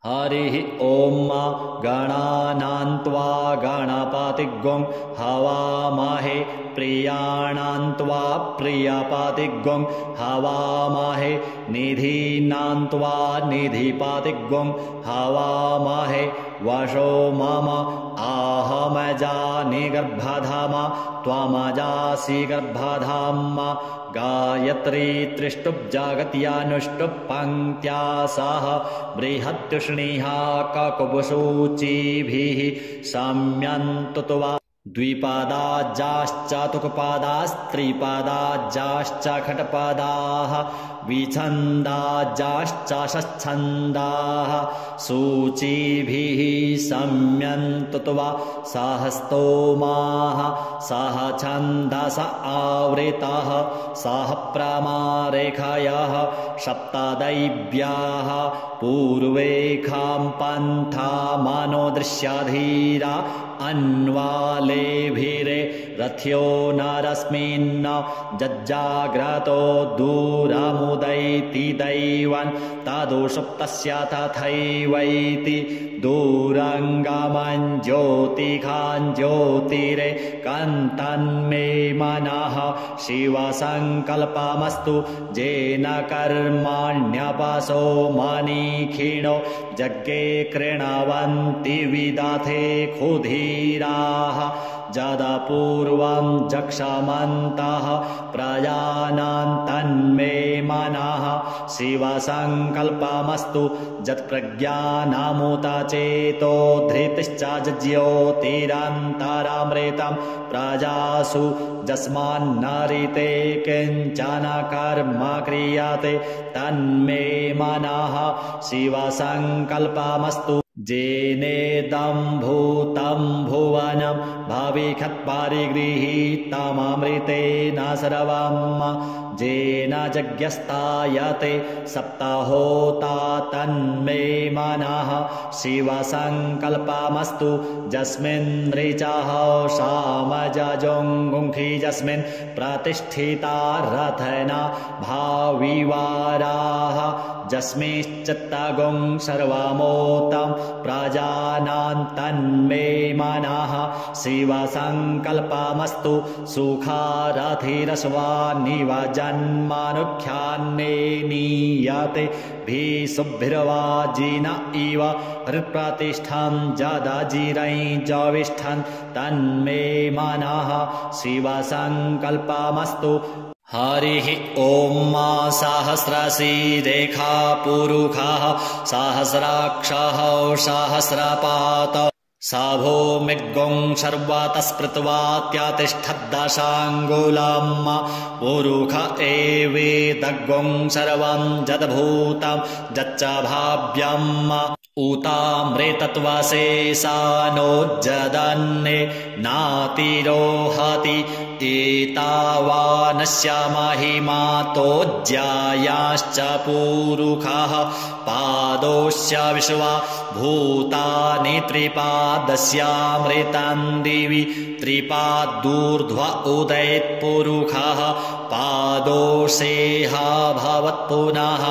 हरिः ॐ गणानान्त्वा गणपतिग्गुं हवामहे प्रियाणान्त्वा प्रियपतिग्गुं हवामहे निधीनान्त्वा निधिपतिग्गुं हवामहे वशो मम आहमजानि गर्भधाम त्वमजासि गर्भधाम गायत्री त्रिष्टुप् जगत्यानुष्टुप् पङ्क्त्या सह बृहत्युष्णिहा ककुबुसूचिभिः सम्यन्तुत्वा द्विपदाजाश्चतुक्पदास्त्रिपदाजाश्च खट्पदाः विछन्दाजाश्च षच्छन्दाः सूचिभिः सम्यन्तुत्वा सहस्तोमाः सह छन्दस आवृतः सह प्रमारेखयः सप्तदैव्याः पूर्वेखां पन्था मनोदृश्यधीरा अन्वालेभिरे रथ्यो नरस्मिन्न जज्जाग्रतो दूरमुदैति दैवन् तदुषुप्तस्य तथैवैति दूरङ्गमं ज्योतिखान् ज्योतिरे कन्तन्मे मनः शिवसङ्कल्पमस्तु जेन कर्माण्यपसो मनीखिणो जग्गे कृणवन्ति विदथे क्षुधीराः जदपूर्वं जक्षमन्तः प्रजानां तन्मे मनः शिवसङ्कल्पमस्तु जत्प्रज्ञानमुत चेतो धृतिश्च ज्योतिरन्तरामृतं प्रजासु जस्मान्नरिते किञ्चन कर्म क्रियते तन्मे मनः शिवसङ्कल्पमस्तु जेनेदं भूतं भुवनं भविष्यत्परिगृहीतममृतेन सर्वं जेन यज्ञस्तायते सप्ताहोता तन्मे मनः शिवसङ्कल्पमस्तु जस्मिन् ऋचः सामजजुङ्गुंखि जस्मिन् प्रतिष्ठिता रथना भाविवाराः जस्मिश्चित्तगुं सर्वमोतं प्रजानां तन्मे मनः शिवसङ्कल्पमस्तु सुखारथिरस्वानिव जन्मानुख्यान्ने नीयते भीषुभिर्वाजिन इव हृत्प्रतिष्ठं जदजिरैजविष्ठन् तन्मे मनः शिवसङ्कल्पमस्तु हरिः ॐ सहस्रशीरेखा पुरुषः सहस्राक्षः सहस्रपात सभूमिग्गुं सर्वतस्पृत्वात्यतिष्ठद्दशाङ्गुलं पुरुष एवेदग्गुं सर्वं जद्भूतं जच्च भाव्यम् उतामृतत्वशेषानोज्जदन्ने नातिरोहति एतावानस्य महिमातोज्यायाश्च पुरुषः पादोश्च विश्वा भूतानि त्रिपादस्यामृतं दिवि त्रिपादूर्ध्व उदयत्पुरुषः पादोषेह भवत्पुनः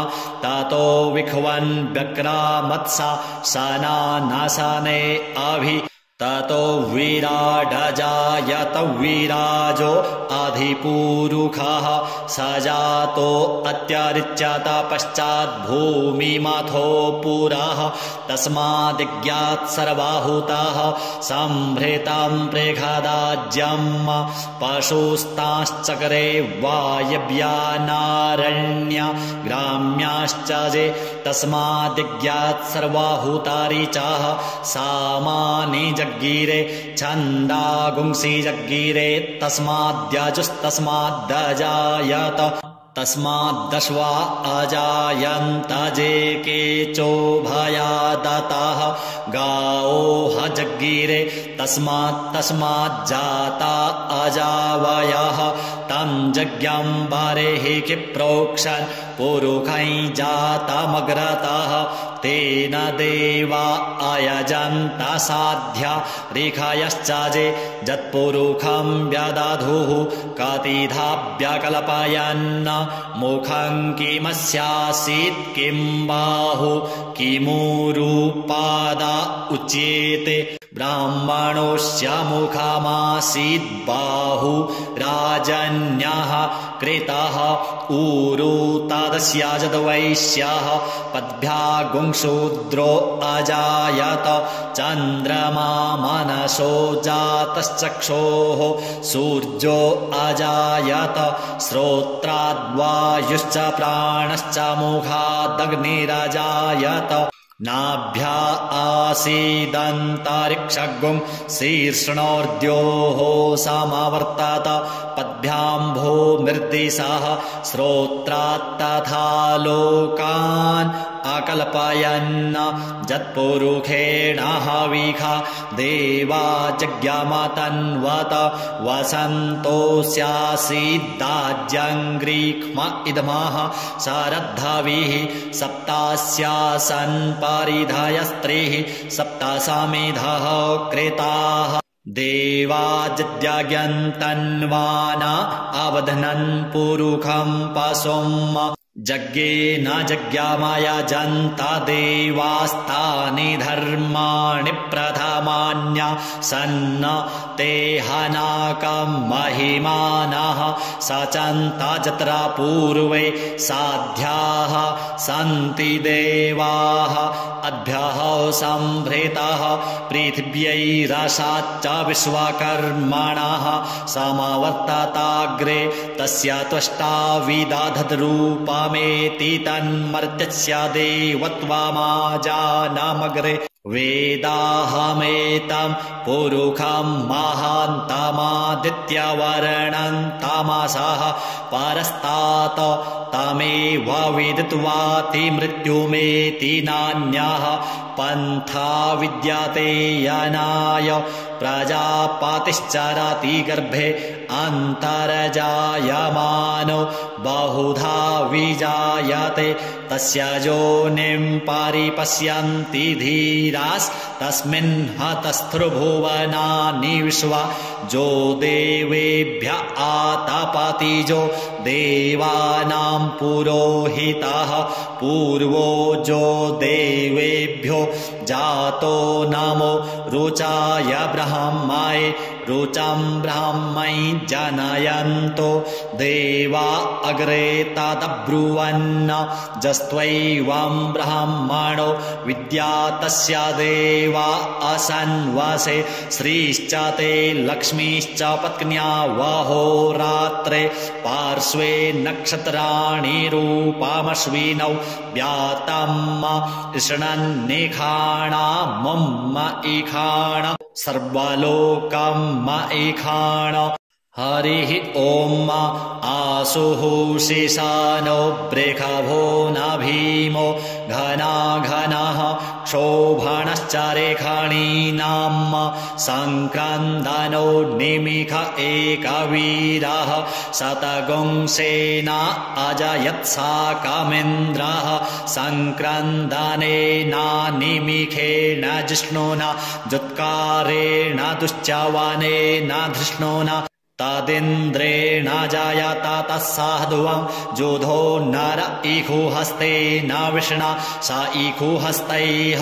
ततो विख्वन् व्यक्रामत्सा सनानसने अभि ततो विराडजायत विराजो अधिपुरुषः सजातो अत्यरिच्यत पश्चाद्भूमिमथो पुरः तस्मादिज्ञात् सर्वाहुतः सम्भृतं प्रेखदाज्यं पशुस्ताश्चक्रे वायव्यानारण्य ग्राम्याश्च जे तस्मादिज्ञात् सर्वाहुतारिचः सामानि जग्गिरे छन्दागुंसि जग्गिरे तस्माद्यजुस्तस्माद्दजायत तस्माद्दश्वा अजायन्त जे केचोभयादतः गावोह जग्गिरे तस्माज्जाता अजावयः तं यज्ञं बर्हिः प्रोक्षन् पुरुखै जातमग्रतः तेन देवा अयजन्त साध्या रेखायश्चाजे जत्पुरुखं व्यदधुः कतिधा व्यकल्पयन् मुखं किमस्यासीत् किं बाहु किमूरुपादा उच्येते ब्राह्मणोऽस्य मुखमासीत् बाहु राजन्यः कृतः ऊरु तदस्याजद्वैश्यः पद्भ्यागुंशूद्रो अजायत चन्द्रमा मनसो जातश्चक्षोः सूर्यो अजायत श्रोत्राद्वायुश्च प्राणश्च मुखादग्निरजायत नाभ्या आसीदन्तरिक्षगुं शीर्ष्णोर्द्योः समवर्तत पद्भ्यां भूमिर्दिशः श्रोत्रात् तथा लोकान् अकल्पयन् जत्पुरुषेण हविखा देवा जज्ञमतन्वत वसन्तोऽस्यासीदाज्यङ्ग्रीक्ष्म इदमः शरद्धविः सप्तास्यासन् परिधयस्त्रिः सप्तसमिधः कृताः देवाजज्ञन्तन्वाना अवध्नन् पुरुखं पशुम् यज्ञेन जज्ञामयजन्त देवास्तानि धर्माणि प्रथमान्या सन्न ते हनाकं महिमानः सचन्त जत्र पूर्वे साध्याः सन्ति देवाः अद्भ्यः संभृतः पृथिव्यैरसाच्च विश्वकर्मणः समवर्तताग्रे तस्य त्वष्टा विदधद्रूपमेति तन्मर्त्यस्य देवत्वमाजानमग्रे वेदाहमेतं पुरुखं महान्तमादित्यवर्णं तमसः परस्तात् तमेव विदित्वाति मृत्युमेति नान्यः पन्था विद्यते यनाय प्रजापतिश्चरति गर्भे अन्तर्जायमानो बहुधा विजायते तस्य योनिं परिपश्यन्ति धीरास्तस्मिन् हतस्त्रिभुवनानि विश्वा जो देवेभ्य आतपतिजो देवानां पुरोहितः पूर्वो जो देवेभ्यो जातो नमो रुचाय ब्रह्मणे रुचं ब्रह्मै जनयन्तो देवा अग्रे तदब्रुवन् जस्त्वैवं ब्रह्मणो विद्या तस्य देवा असन्वसे श्रीश्च ते लक्ष्मीश्च पत्न्या वहोरात्रे पार्श्वे नक्षत्राणि रूपमश्विनौ व्यातम् इषणन्निखाणामुम्म इखाण सर्वलोकं इखाण हरिः ॐ आसुः शिशानो बृखभो न भीमो घनाघनः क्षोभणश्च रेखणीनां सङ्क्रन्दनो निमिष एकवीरः शतगुंसेना अजयत्साकमिन्द्रः सङ्क्रन्दनेन निमिषेण जिष्णुना जुत्कारेण दुश्चवनेन धृष्णुना तदिन्द्रेण जायत तत्साधुवं जुधो नर इखुहस्तेन विष्णा स इखुहस्तैः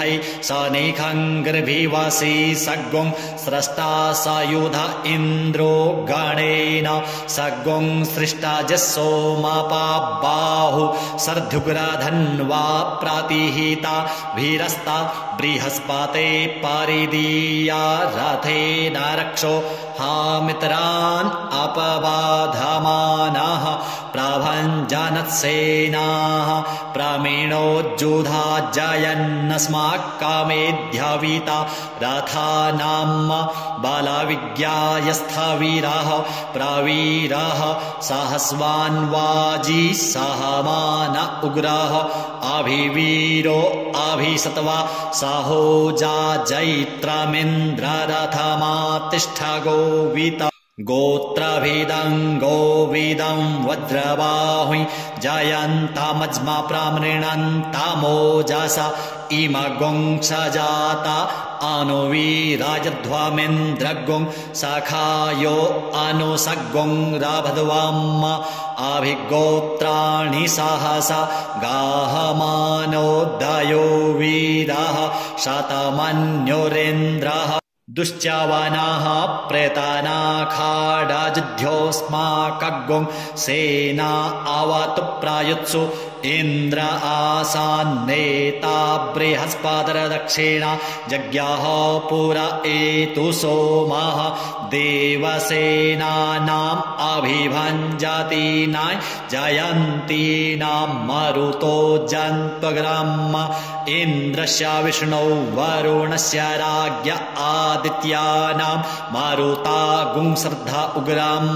स निखङ्गर्भिवसी सग्गुं स्रष्टा स युध इन्द्रो गणेन सग्गुं सृष्टा जस्सोमपाबाहु सर्धुग्रधन्वा प्रतिहिता भीरस्ता बृहस्पते परिदीया रथेन रक्षो हामित्रान् अपबाधमानः प्रभञ्जनत्सेनाः प्रमीणोज्जुधा जयन्नस्माकमेध्यविता रथानाम् बलविज्ञायस्थवीरः प्रवीरः सहस्वान्वाजी सहमान उग्रः अभिवीरो अभिसत्वा सहोजा जैत्रमिन्द्ररथमातिष्ठ गोविता गोत्रभिदं गोविदं वज्रबाहुं जयन्तामज्मा प्रामृणन्तामोजसा इमगुंसजाता अनुवीराजध्वमिन्द्रगुं सखायो अनुसगुं राभद्वाम अभिगोत्राणि सहसा गाहमानोदयो वीरः शतमन्युरिन्द्रः दुश्चवनाः प्रेतानाखाडाजुध्योऽस्माकगुं सेना अवतु प्रायुत्सु इन्द्र आसान्नेता बृहस्पतिर्दक्षिणा जज्ञाः पुर एतु सोमः देवसेनानाम् अभिभञ्जतीनां जयन्तीनां मरुतो जन्त्वग्राम इन्द्रस्य विष्णौ वरुणस्य राज्ञ आदित्यानां मरुता गुंसर्धा उग्राम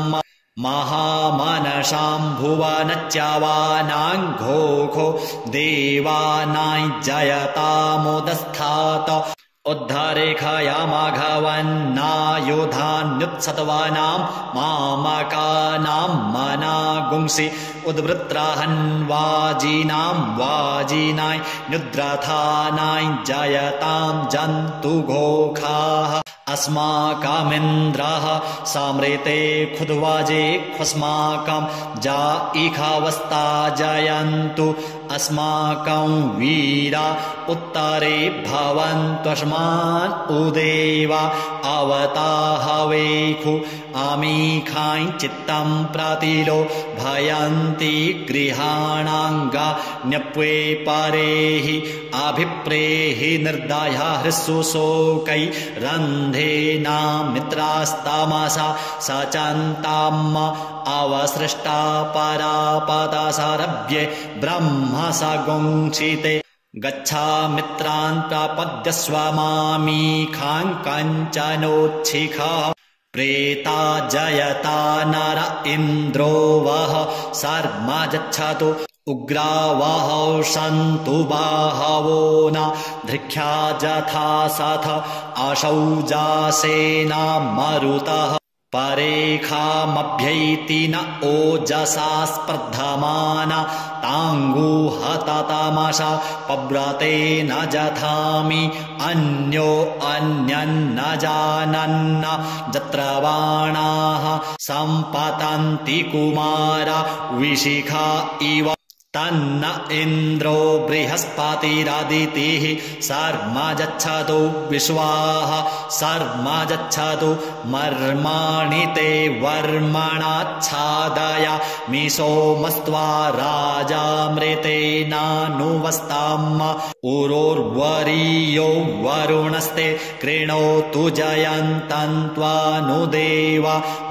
महामनसां भुवनच्यवानां घोघो देवानां जयतामुदस्थात उद्धरेखया माघवन्नायुधान्युत्सत्वानां मामकानां मनागुंसि उद्वृत्राहन्वाजीनां वाजीनां निद्रथानां जयतां जन्तुघोखाः अस्माकमिन्द्रः समृते खुद्वाजे ख्वस्माकं जा इखावस्ता जयन्तु अस्माकं वीरा उत्तरे भवन्त्वस्मान् उदेवा अवताहवेखु आमीखां चित्तं प्रतिलो भयन्ति गृहाणाङ्गा न्यप्वे परेहि अभिप्रेहि निर्दया हृत्सुशोकै रन्धेना मित्रास्तमसा सचन्ताम् अवसृष्टा परापदसारभ्ये ब्रह्म सगुंसिते गच्छा मित्रान् प्रापद्यस्व मामीखां कञ्चनोच्छिखा प्रेता जयता नर इन्द्रो वः सर्मा गच्छतु उग्रावः सन्तु बाहवो न धृख्या जथा सथ अशौजासेना मरुतः परेखामभ्यैति न ओजसा स्पर्धमाना ताङ्गुहततमसा पव्रते न जथामि अन्यो अन्यन्न जानन्न जत्रवाणाः सम्पतन्ति कुमारा विशिखा इव तन्न इन्द्रो बृहस्पतिरादितिः सर्मा गच्छतु विश्वाः सर्मा गच्छतु मर्माणि ते वर्मणाच्छादय मिसोमस्त्वा राजामृतेनानुवस्ताम् उरोर्वरीयो वरुणस्ते कृणोतु जयन्तन्त्वानुदेवा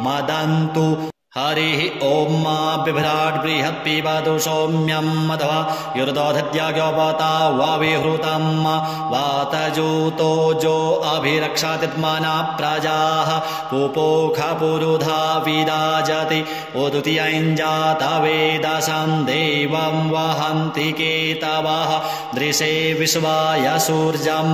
मदन्तु हरिः ॐ मा बिभ्राट् बृहत् पिबतु सौम्यं मध्वा युर्दोधद्याज्ञोपता वाविहृतं वातजूतो जो अभिरक्षातित्मना प्रजाः पुपोख पुरुधा विदाजति उदुतियञ्जातवेदसं देवं वहन्ति केतवः दृशे विश्वाय सूर्यं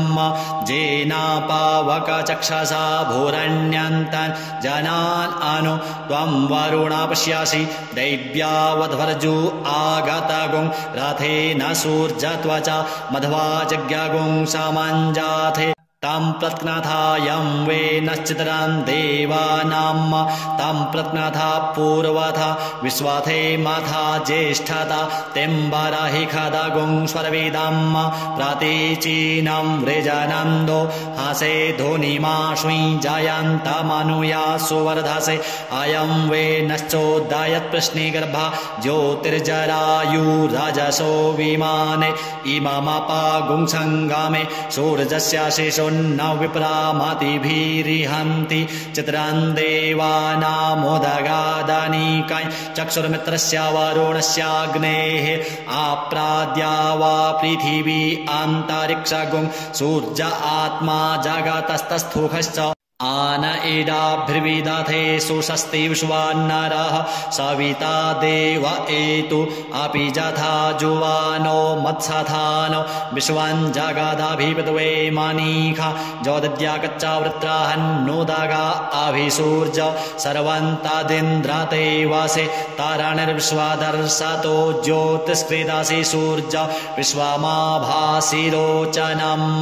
जेनापावकचक्षसा भूरण्यन्तन् जनान् अनु त्वं वरुणा पश्यासि दैव्यावध्वर्जु आगतगुं रथेन सूर्यत्वचा मध्वा जज्ञगुं समञ्जाथे तं प्रत्नथायं वेनश्चित्रं देवानां तं प्रत्नथा पूर्वथा विश्वाथे मथा ज्येष्ठता तिम्बरहि खदगुं स्वरविदं प्रतीचीनं वृजनन्दो हसे धुनिमाश्वी जयन्तमनुया सुवर्धसे अयं वेनश्चोदयत्प्रश्निगर्भा ज्योतिर्जरायुरजसो विमाने इममपागुं सङ्गमे सूर्यस्य शिशो न विप्रामतिभिरिहन्ति चित्रं देवानामुदगादनीकाय चक्षुर्मित्रस्य वरुणस्याग्नेः आप्राद्या वा पृथिवी अन्तरिक्षगुं सूर्य आत्मा जगतस्तस्थुखश्च आन एडाभिर्विदधे सुषस्ति विश्वान्नरः सविता देव एतु अपि जथा जुवानो मत्सथानो विश्वं जगदभिपद्वे मनीखा जोदद्या कच्चा वृत्राहन्नुदगा अभिसूर्ज सर्वन्तादिन्द्रते वसे तारणिर्विश्वदर्शतो ज्योतिष्कृदासि सूर्ज विश्वमाभासि रोचनम्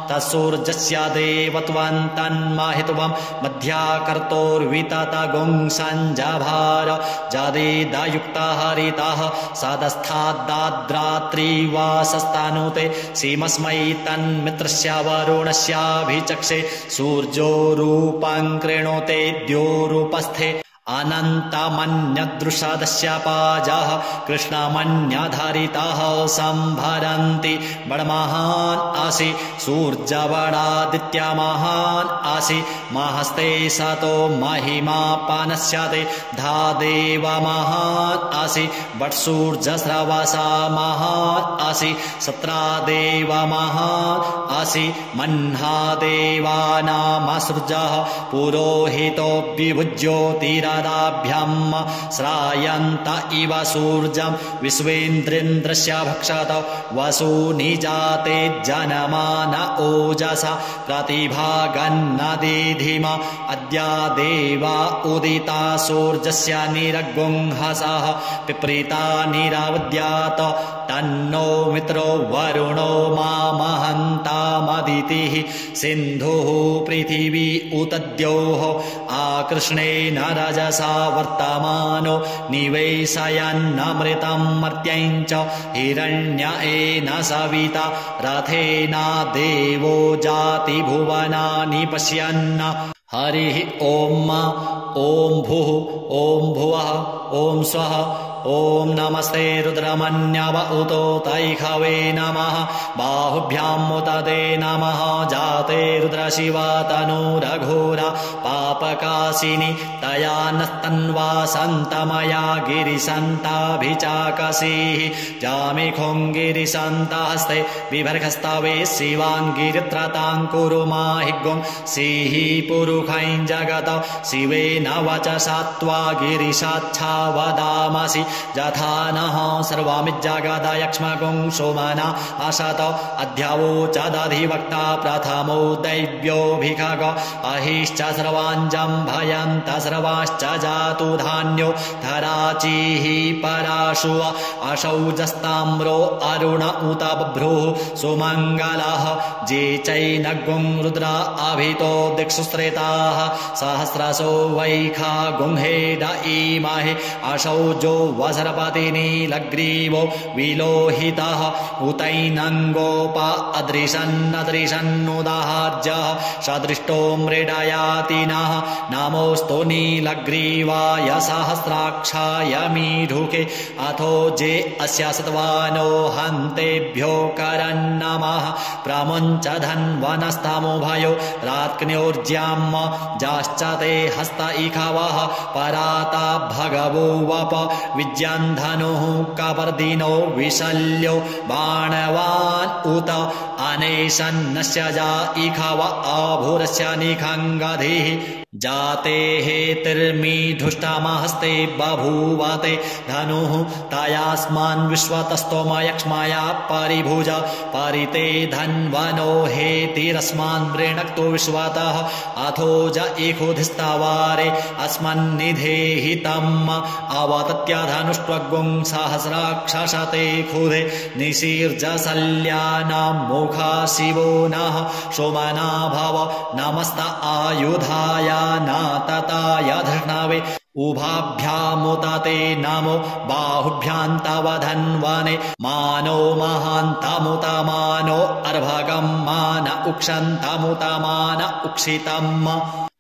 तत्सूर्यस्य देवत्वन्तन्महित्वम् मध्याकर्तोर्विततगुंसञ्जभार जादेदायुक्ता हरितः सदस्थाद्दाद्रात्रिवासस्तनुते सीमस्मै तन्मित्रस्य वरुणस्याभिचक्षे सूर्यो रूपं कृणोते द्योरूपस्थे अनन्तमन्यदृषदस्य पाजः कृष्णमन्यधरितः सम्भरन्ति बडमहान् असि सूर्यबडादित्यमहान् असि महस्ते सतो महिमापनस्यते धादेवमहान् असि वट्सूर्यस्रवसा महान् असि सत्रादेवमहान् असि मह्नादेवानामसृजः पुरोहितो विभुज्योतिरा दाभ्यम् श्रायन्त इव सूर्यं विश्वेन्द्रेन्द्रस्य भक्षत वसूनि जाते जनमान ओजसा प्रतिभागन्नदीधिम अद्या देवा उदिता सूर्यस्य निरगुंहसः पिप्रीता निरावद्यात तन्नो मित्रो वरुणो मामहन्तामदितिः सिन्धुः पृथिवी उतद्योः आकृष्णेन रजसा वर्तमानो निवेशयन्नमृतं मर्त्यञ्च हिरण्येन सविता रथेन देवो जाति भुवनानि पश्यन् हरिः ॐ ॐ भुः ॐ भुवः ॐ स्वः ॐ नमस्ते रुद्रमन्यव उतो तैखवे नमः बाहुभ्याम् उतदे नमः जाते रुद्रशिवा तनूरघोरा पापकाशिनि तया नस्तन्वा सन्तमया गिरिसन्ताभिचाकसीः जामिखुङ्गिरिसन्तहस्ते बिभर्गस्तवे शिवान् गिरित्रताङ्कुरु माहिगुं सिः पुरुखैं जगत शिवेन वचसा त्वा गिरिशाच्छा वदामसि यथा नः सर्वमिज्जगदयक्ष्मगुं सोमना असत अध्यावोचदधिवक्ता प्रथमो दैव्योऽभिखग अहिश्च सर्वाञ्जं भयन्त सर्वाश्च जातु धान्यो धराचिः पराशुव अशौजस्ताम्रो अरुण उत बभ्रुः सुमङ्गलः जे चैनगुं रुद्र अभितो दिक्षुस्त्रेताः सहस्रशो वैखा गुंहेड इमहे अशौजो वसरपतिनीलग्रीवो विलोहितः उतैनङ्गोप अदृशन्नदृशन्नुदाहार्यः सदृष्टो मृडयातिनः नमोऽस्तु नीलग्रीवाय सहस्राक्षाय मीढुके अथो जे अस्य सत्वानो हन्तेभ्यो करन्नमः प्रमुञ्च धन्वनस्तमुभयो रात्न्योर्ज्याम् जाश्च ते हस्त इखवः पराता भगवो वप विज्यन्धनुः कपर्दिनो विशल्यो बाणवान् उत अनेशन्नस्य जा इखव आभुरस्य निखङ्गधिः जाते हेतिर्मीढुष्टमहस्ते बभूवते धनुः तयास्मान् विश्वतस्तोमयक्ष्मया परिभुज परिते धन्वनो हेतिरस्मान् वृणक्तो विश्वतः अथो ज इखुधिस्तवारे अस्मन्निधेहितम् अवतत्यधनुष्ट्वगुं सहस्राक्षसते खुधे निशीर्जशल्यानां मुखा शिवो नः सोमना भव नमस्त आयुधाय नातताय धृष्णवे उभाभ्यामुतते नमो बाहुभ्यां तव धन्वने मानो महान्तमुत मानो अर्भगं मान उक्षन्तमुत मान उक्षितम्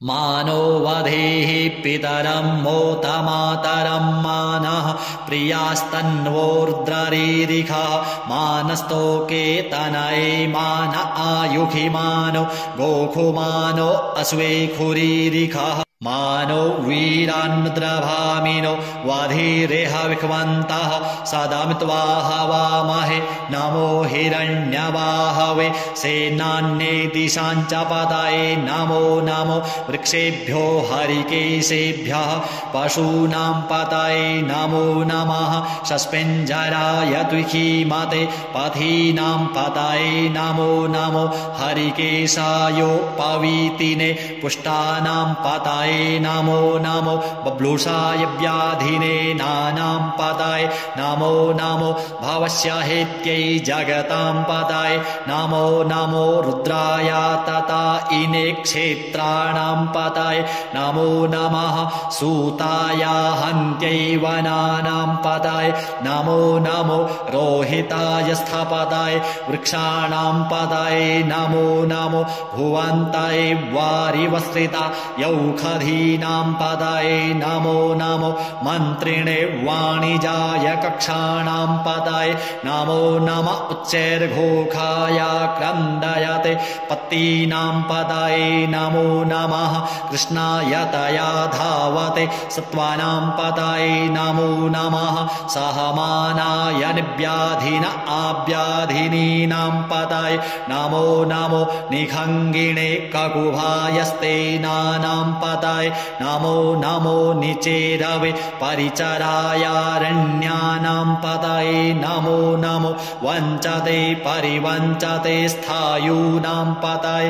मानो वधेः पितरं मोत मातरं मानः प्रियास्तन्वोर्द्ररीरिखः मानस्तोके तनये मान आयुखि मानो गोखुमानो अश्वेखुरीरिखः मानो वीरान्नुद्रभामिनो वाधिरेह विख्वन्तः सदामित्वा हवामहे नमो हिरण्यवाहवे सेनान्ये दिशाञ्च पतये नमो नमो वृक्षेभ्यो हरिकेशेभ्यः पशूनां पतये नमो नमः सस्पेञ्जराय द्विखीमते पथीनां पतये नमो नमो हरिकेशायोपवीतिने पुष्टानां पतये नमो नमो बब्लूषाय व्याधिने नानां पतये नमो नमो भवस्य हेत्यै जगतां पतये नमो नमो रुद्राय तथा इने क्षेत्राणां पतये नमो नमः सूताय हन्त्यै वनानां पतये नमो नमो रोहिताय स्थपतये वृक्षाणां पतये नमो नमो भुवन्तये वारिवस्त्रिता यौखधीनां पतये नमो नमो मन्त्रिणे वाणिजाय कक्षाणां पतये नमो नम उच्चैर्घोखाय क्रन्दयते पत्तीनां पतये नमो नमः कृष्णाय तया धावते सत्त्वानां पतये नमो नमः सहमानाय निव्याधिन आव्याधिनीनां पतये नमो नमो निखङ्गिणे ककुभायस्ते नानां पतये नमो नमो निचेरवे परिचरायारण्यानां पतये नमो नमो वञ्चते परिवञ्चते स्थायूनां पतये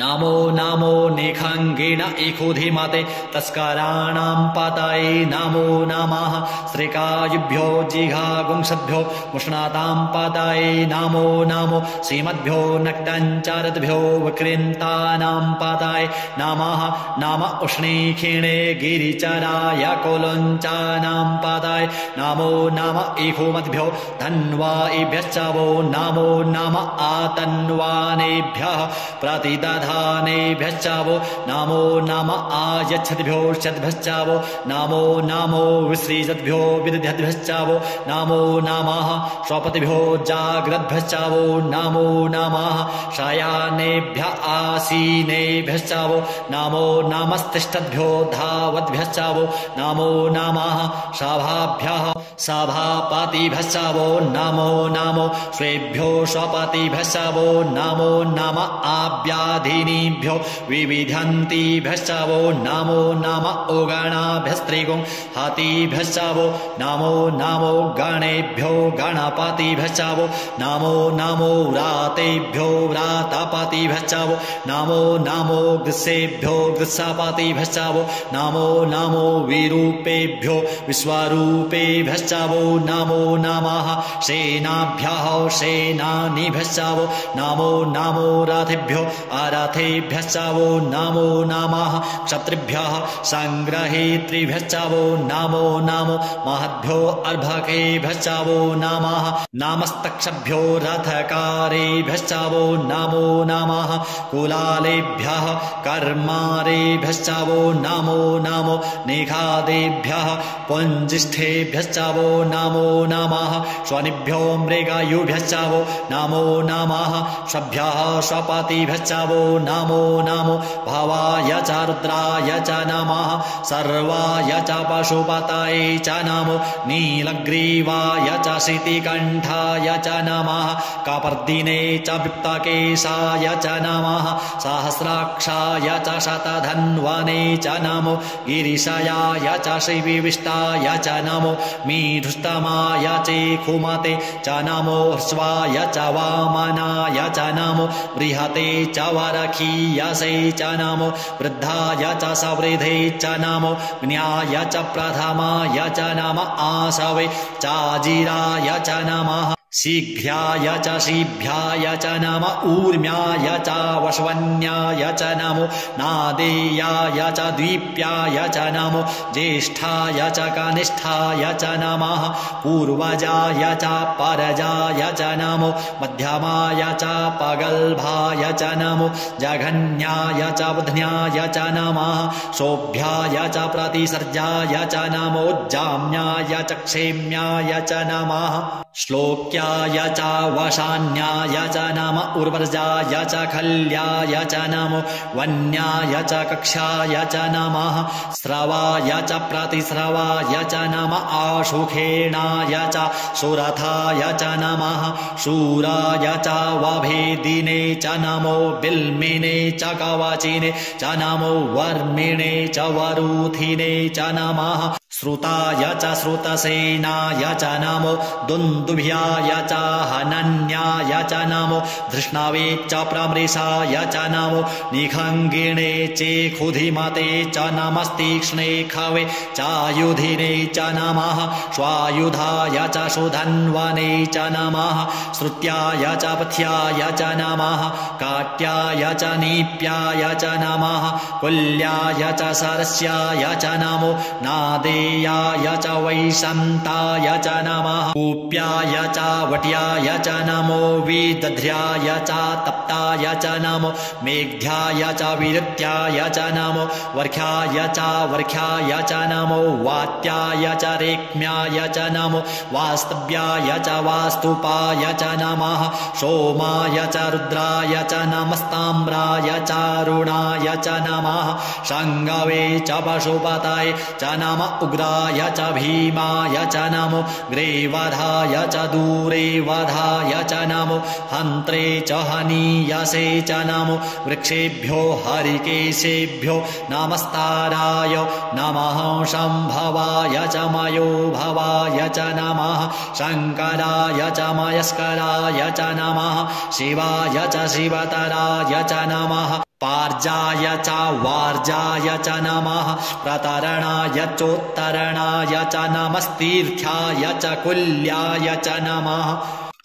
नमो नमो निखङ्गिण इखुधिमते तस्कराणां पतये नमो नमः श्रीकायुभ्यो जिघागुंसद्भ्यो मुष्णातां पतये नमो नमो श्रीमद्भ्यो नक्तञ्चरद्भ्यो विकृन्तानां पतये नमः नम उष्णीखिणे गिरिचराय कुलञ्चानां पतये नमो नम इखुमद्भ्यो धन्वाइभ्यश्च वो नमो नम आतन्वानेभ्यः प्रतिदधानेभ्यश्च वो नमो नम आयच्छद्भ्यो षद्भ्यश्च वो नमो नमो विसृजद्भ्यो विदध्यद्भ्यश्च वो नमो नमः स्वपतिभ्यो जाग्रद्भ्यश्च वो नमो नमः शयानेभ्य आसीनेभ्यश्च वो नमो नमस्तिष्ठद्भ्यो धावद्भ्यश्च वो नमो नमः सभाभ्यः सभापतिभ्यश्च वो नमो नमो स्वेभ्यो स्वपतिभ्यश्च वो नमो नम आव्याधिनीभ्यो विविधन्तिभ्यश्च वो नमो नम उगणाभ्यस्त्रिगुं हतिभ्यश्च वो नमो नमो गणेभ्यो गणपतिभ्यश्च वो नमो नमो व्रातेभ्यो व्रातपतिभ्यश्च वो नमो नमो गृत्सेभ्यो गृत्सपतिभ्यश्च वो नमो नमो विरूपेभ्यो विश्वरूपेभ्यश्च वो नमो नमः सेनाभ्यः सेनानिभ्यश्च वो नमो नमो रथेभ्यो अरथेभ्यश्च वो नमो नमः क्षत्रिभ्यः संग्रहेतृभ्यश्च वो नमो नमो महद्भ्यो अर्भकेभ्यश्च वो नमः नमस्तक्षभ्यो रथकारेभ्यश्च वो नमो नमः कुलालेभ्यः कर्मारेभ्यश्च वो नमो नमो निखादेभ्यः पुञ्जिष्ठेभ्यश्च वो नमो नमः स्वनिभ्यो मृगायुभ्यश्च वो नमो नमः स्वभ्यः स्वपतिभ्यश्च वो नमो नमो भवाय च रुद्राय च नमः सर्वाय च पशुपतये च नमो नीलग्रीवाय च शितिकण्ठाय च नमः कपर्दिने च विप्तकेशाय च नमः सहस्राक्षाय च शतधन्वने च नमो गिरिशयाय च श्रीविष्टाय च नमो मीढुष्टमाय चेखुमते च नमो ह्रस्वाय च वामनाय च नमो बृहते च वरखीयसे च नमो वृद्धाय च सवृधे च नमो ज्ञाय च प्रथमाय च नम आसवे चाजिराय च नमः शीघ्राय च शीभ्याय च नम ऊर्म्याय च वश्वन्याय च नमो नादेयाय च द्वीप्याय च नमो ज्येष्ठाय च कनिष्ठाय च नमः पूर्वजाय च परजाय च नमो मध्यमाय च पगल्भाय च नमो जघन्याय च बुध्न्याय च नमः शोभ्याय च प्रतिसर्जाय च नमो जाम्याय च क्षेम्याय च नमः श्लोक्याय च वशान्याय च नाम उर्वर्जाय च खल्याय च नमो वन्याय च कक्षाय च नमः स्रवाय च प्रतिस्रवाय च नम आशुखेणाय च सुरथाय च नमः शूराय च वभेदिने च नमो बिल्मिने च कवचिने च नमो वर्मिणे च वरूथिने च नमः श्रुताय च श्रुतसेनाय च नमो दुन्दुभ्याय च हनन्याय च नमो धृष्णवे च प्रमृषाय च नमो निखङ्गिणे चेखुधिमते च नमस्तीक्ष्णे खवे चायुधिने च नमः स्वायुधाय च सुधन्वने च नमः श्रुत्याय च पथ्याय च नमः काट्याय च नीप्याय च नमः कुल्याय च सरस्याय च नमो नादेयाय च वैशन्ताय च नमः कूप्याय च वट्याय च नमो विदध्र्याय च तप्ताय च नमो मेघ्याय च विरुत्याय च नमो वर्ख्याय च वर्ख्याय च नमो वात्याय च रेक्म्याय च नमो वास्तव्याय च वास्तुपाय च नमः सोमाय च रुद्राय च नमस्ताम्राय च रुणाय च नमः शङ्गवे च पशुपतये च नम उग्राय च भीमाय च नमो ग्रीवधाय च दूरे वधाय च नमो हन्त्रे च हनीयसे च नमो वृक्षेभ्यो हरिकेशेभ्यो नमस्ताराय नमः शम्भवाय च मयो भवाय च नमः शङ्कराय च मयस्कराय च नमः शिवाय च शिवतराय च नमः पार्जाय च वार्जाय च नमः प्रतरणाय चोत्तरणाय च नमस्तीर्थ्याय च कुल्याय च नमः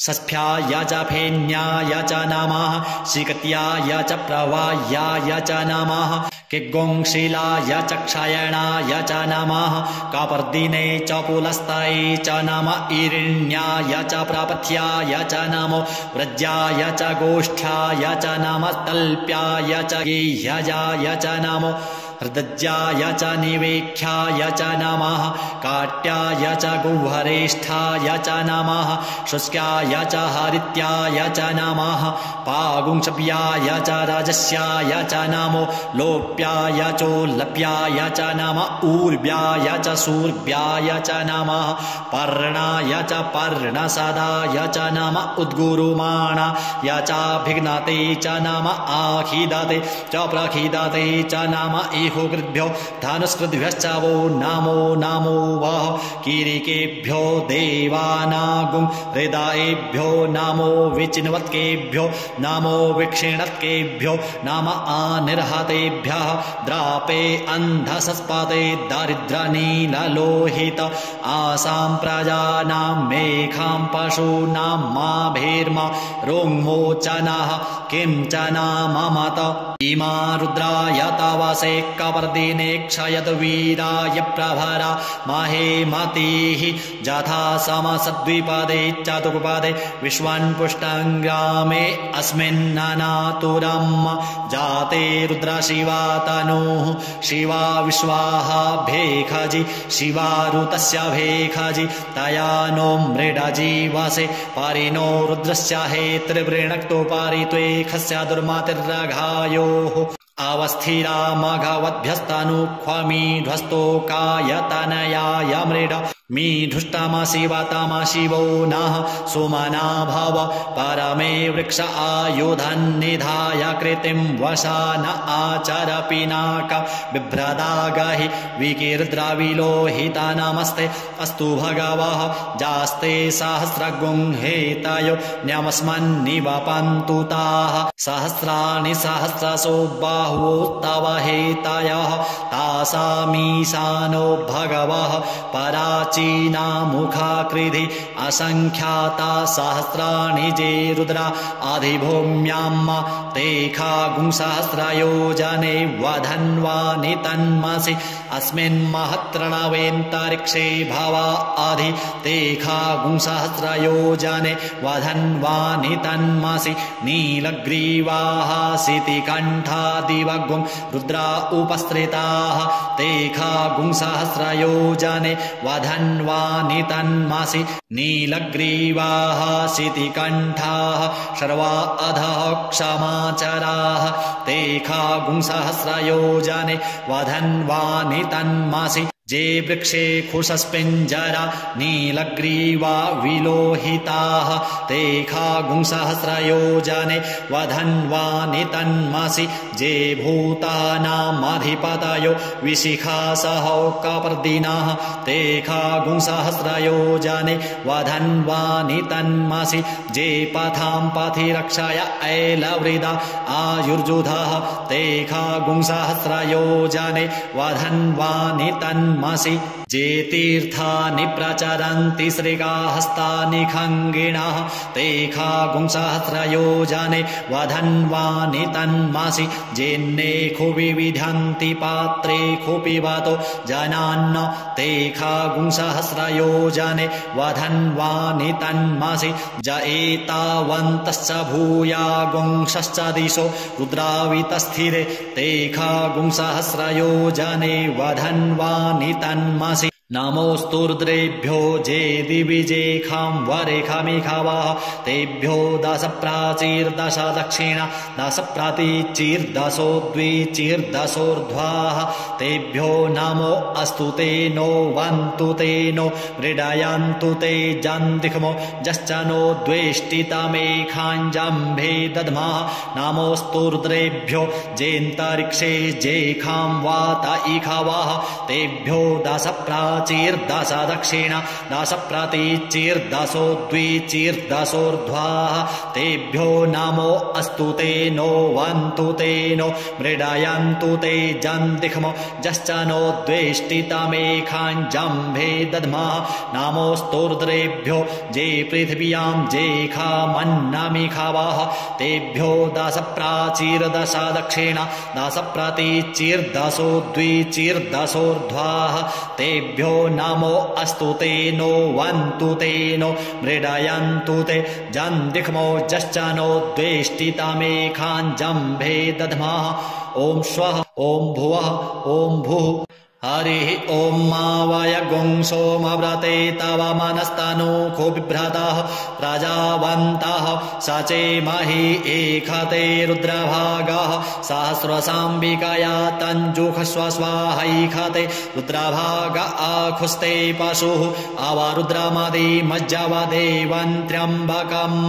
षष्ठ्याय च फेन्याय च नमः शिकत्याय च प्रवाह्याय च नमः किग्गोंशिलाय च क्षयणाय च नमः कापर्दिने च पुलस्तये च नम ईरिण्याय च प्रपथ्याय च नमो व्रज्याय च गोष्ठ्याय च नमः तल्प्याय च गेह्यजाय च नमो हृदज्याय च निवेख्याय च नमः काट्याय च गुह्वरेष्ठाय च नमः शुष्क्याय च हरित्याय च नमः पागुंशप्याय च राजस्याय च नमो लोप्याय चोल्लप्याय च नम ऊर्व्याय च सूर्व्याय च नमः पर्णाय च पर्णसदाय च नम उद्गुरुमाणाय चाभिघ्नते च नम आखिदते च प्रखिदते च नम इहुकृद्भ्यो धनुष्कृद्भ्यश्च वो नमो नमो वः कीरिकेभ्यो देवानागुं हृदयेभ्यो नमो विचिन्वत्केभ्यो नमो विक्षिणत्केभ्यो नम आनिर्हतेभ्यः द्रापे अन्धसस्पते दरिद्रनीललोहित आसां प्रजानां मेघां पशूनां माभेर्मा रोङ्मोचनः किञ्चन ममत इमा रुद्राय तवसे कपर्दिने क्षयद्वीराय प्रभरा महेमतिः जथा समसद्विपदे चतुर्पदे विश्वन्पुष्टङ्ग्रामे अस्मिन्ननातुरम् जाते रुद्रशिवा तनुः शिवा विश्वाः भेखजि शिवारुतस्य भेखजि तया नो मृडजीवसे परिणो रुद्रस्य हेतृवृणक्तो पारित्वेखस्य दुर्मतिर्रघायोः अवस्थिरा मघवद्भ्यस्तनुक्ष्वमीध्वस्तोकायतनयाय मृड मीधुष्टमशिवतमशिवो नः सुमना भव परमे वृक्ष आयुधन्निधाय कृतिं वशान आचर पिनाक बिभ्रदागहि विकीर्द्रविलोहित नमस्ते अस्तु भगवः जास्ते सहस्रगुंहेतयो न्यमस्मन्निवपन्तु ताः सहस्राणि सहस्रशो बाहुवो तव हेतयः तासामीशानो भगवः पराचीना मुखाकृधि असंख्याता सहस्राणि जे रुद्रा अधिभूम्याम् तेखागुं सहस्रयोजने वधन्वानि तन्मसि अस्मिन् महत्रणवेन्तरिक्षे भवा अधि तेखागुं सहस्रयोजने वधन्वानि तन्मसि नीलग्रीवाः सितिकण्ठादिवगुं रुद्रा उपस्त्रिताः तेखागुं सहस्रयोजने वधन् वधन्वानि तन्मासि नीलग्रीवाः शितिकण्ठाः शर्वा अधः क्षमाचराः ते खागुंसहस्रयोजने वधन्वानि तन्मासि जे वृक्षे खुशस्पिञ्जरा नीलग्रीवा विलोहिताः ते खागुंसहस्रयोजने वधन्वानि तन्मासि जे भूतानामधिपतयो विशिखासहो कपर्दिनाः ते खागुंसहस्रयोजने वधन्वानि तन्मासि जे पथां पथि रक्षाय ऐलवृदा आयुर्जुधाः ते खागुंसहस्रयोजने वधन्वानि तन्मासि जे तीर्थानि प्रचरन्ति श्रीगाहस्तानि खङ्गिणः ते खागुंसहस्रयोजने वधन्वानि तन्मासि जेन्नेखु विविधन्ति पात्रेखु पिबतो जनान्न ते खागुंसहस्रयोजने वधन्वानि तन्मासि ज एतावन्तश्च भूया गुंशश्च दिशो रुद्रावितस्थिरे ते खागुंसहस्रयोजने वधन्वानि तन्मासि नमोऽस्तु रुद्रेभ्यो जे दिविजेखां वरेखामिखावाः तेभ्यो दश प्राचीर्दश दक्षिणा दश प्रातीचीर्दशो द्विचीर्दशोर्ध्वाः तेभ्यो नमो अस्तु ते नो वन्तु ते नो मृडयन्तु ते जन्दिखमो जश्च नो द्वेष्टितमेखाञ्जम्भे दद्मः नमोऽस्तु रुद्रेभ्यो जेऽन्तरिक्षे जेखां वात इखावाः तेभ्यो दश प्राचीर्दश दक्षिणा दश प्रातीचीर्दशो द्विचीर्दशोर्ध्वाः तेभ्यो नमो अस्तु ते नो वन्तु ते नो मृडयन्तु ते जन्दिखमो जश्च नो द्वेष्टितमेखाञ्जम्भे दद्मः नमोऽस्तु रुद्रेभ्यो जे पृथिव्यां जेखामन्नमिखावाः तेभ्यो दश प्राचीर्दश दक्षिणा दश प्रातीचीर्दशो द्विचीर्दशोर्ध्वाः तेभ्यो नमो अस्तु ते नो वन्तु ते नो मृडयन्तु ते जन्दिखमो जश्च नो द्वेष्टितमेखाञ्जम्भे दद्मः ॐ स्वः ॐ भुवः ॐ भुः हरिः ॐ मावय गुंसोमव्रते तव मनस्तनूखो बिभ्रतः प्रजावन्तः सचेमहि एखते रुद्रभागः सहस्रसाम्बिकया तञ्जुषस्व स्वाहैखते रुद्रभाग आखुस्ते पशुः अवरुद्रमदिमज्जवदेवं त्र्यम्बकम्